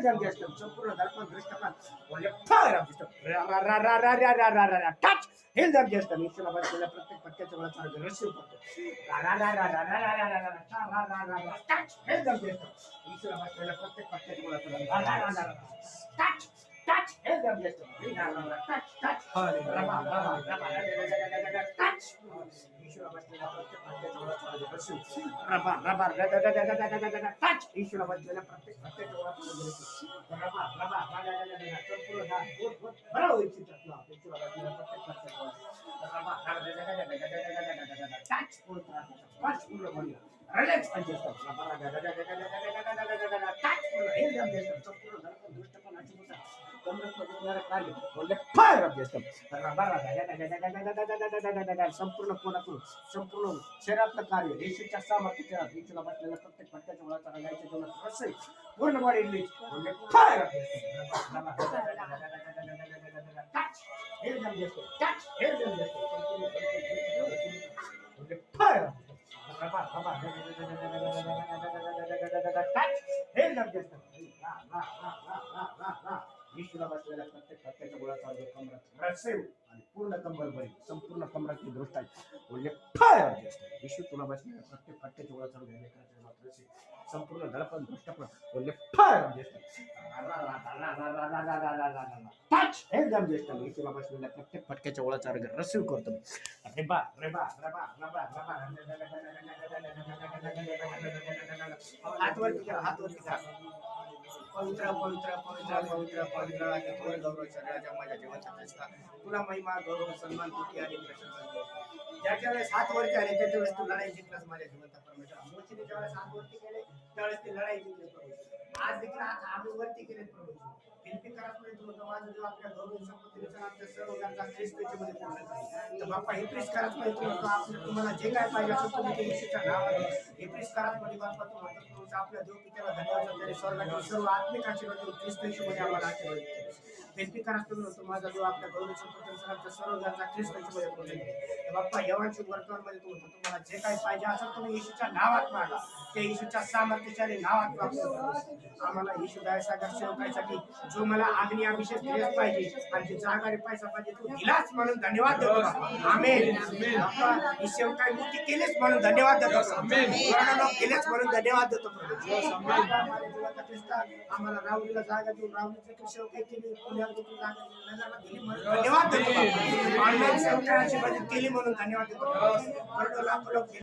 them just संपूर्ण दर्पण दृष्टपण बोलले fire of just touch heal them just ईश्वर बसलेल्या प्रत्येक पट्ट्याच्या वेळा चालू रशीव करतो touch heal them just ईश्वर बसलेल्या प्रत्येक पट्ट्याच्या वेळा चालू touch touch heal them just touch touch touch ईश्वर बसलेल्या प्रत्येक पट्ट्याच्या वेळा चालू रशीव touch ईश्वर बसलेल्या प्रत्येक पट्ट्याच्या वेळा चालू रशीव संपूर्ण बरं होईल चित्रातला ईश्वर बसलेल्या प्रत्येक पट्ट्याच्या touch पूर्ण बोलला रिलॅक्स पंचेस्टर touch पूर्ण हे जम देतो संपूर्ण धर्म दृष्टपणाची मुसा कमरमध्ये कार्य बोलले फायर ऑफ देतो संपूर्ण कोणातून संपूर्ण शरीरातलं कार्य देशाच्या सामर्थ्याच्या ईश्वर बसलेल्या प्रत्येक पट्ट्याच्या वेळा चालायच्या जीवनात रसई पूर्ण बॉडी रिलीज बोलले फायर ऑफ touch हे जम देतो touch हे जम देतो बोलले फायर ईश्वरा बसलेल्या प्रत्येक पट्ट्याच्या गोळा चालू कमरात रसेव आणि पूर्ण कंबर बरी संपूर्ण कमराची दृष्ट आहे बोलले फायर ईश्वर तुला बसलेल्या प्रत्येक पट्ट्याच्या गोळा चालू रसेव संपूर्ण धडपण दृष्टपण बोलले फायर टच एकदम ज्येष्ठ ईश्वरा बसलेल्या प्रत्येक पट्ट्याच्या गोळा चालू रसेव करतो रेबा रेबा रेबा रेबा रेबा हात वरती करा पवित्र पवित्र पवित्र पवित्र पवित्र गौरव राजा माझ्या जीवनाचा तुला महिमा गौरव सन्मान तुझी आणि प्रशंसा ज्याच्या वेळेस हात वरती आले त्याच्या वेळेस तू लढाई जिंकलास माझ्या जीवनाचा परमेश्वर मोचीने ज्या वेळेस हात वरती केले त्यावेळेस ती लढाई जिंकली प्रभू आज देखील हात आम्ही वरती केले प्रभू बिनपी करत नाही तुला माझं जेव्हा आपल्या गौरव संपत्तीनुसार आमच्या सर्व गरजा ख्रिस्ताच्या मध्ये पूर्ण झाली तर बाप्पा हे प्रेस करत नाही तुला तुम्हाला जे काय पाहिजे असेल तुम्ही ते येशूच्या नावाने हे प्रेस करत मध्ये बाप्पा तुमचा आपल्या देव पित्याला धन्यवाद त्याने स्वर्गातील सर्व आत्मिक आशीर्वाद ख्रिस्त येशूमध्ये आम्हाला आशीर्वाद बिनपी करत तुम्ही माझा देव आपल्या गौरव संपत्तीनुसार आमच्या सर्व गरजा ख्रिस्ताच्या मध्ये पूर्ण झाली बाप्पा यवांची वर्तमानमध्ये तुम्हाला जे काही पाहिजे असेल तुम्ही येशूच्या नावात मागा ते येशूच्या सामर्थ्याच्या नावात वापरू आम्हाला येशू दयासागर सेवकासाठी जो मला अग्नी अभिषेक दिलाच पाहिजे आणि जागारी पैसा पाहिजे तू दिलाच म्हणून धन्यवाद देतो आमेन बाप्पा ही सेवकाई मोठी केलीच म्हणून धन्यवाद देतो आमेन लोक केलेच म्हणून धन्यवाद देतो आम्हाला राहुलीला जागा देऊन राहुलीची सेवकाई केली पुण्याला देखील जागा दिली म्हणून धन्यवाद देतो आमेन सेवकाची मदत केली म्हणून धन्यवाद देतो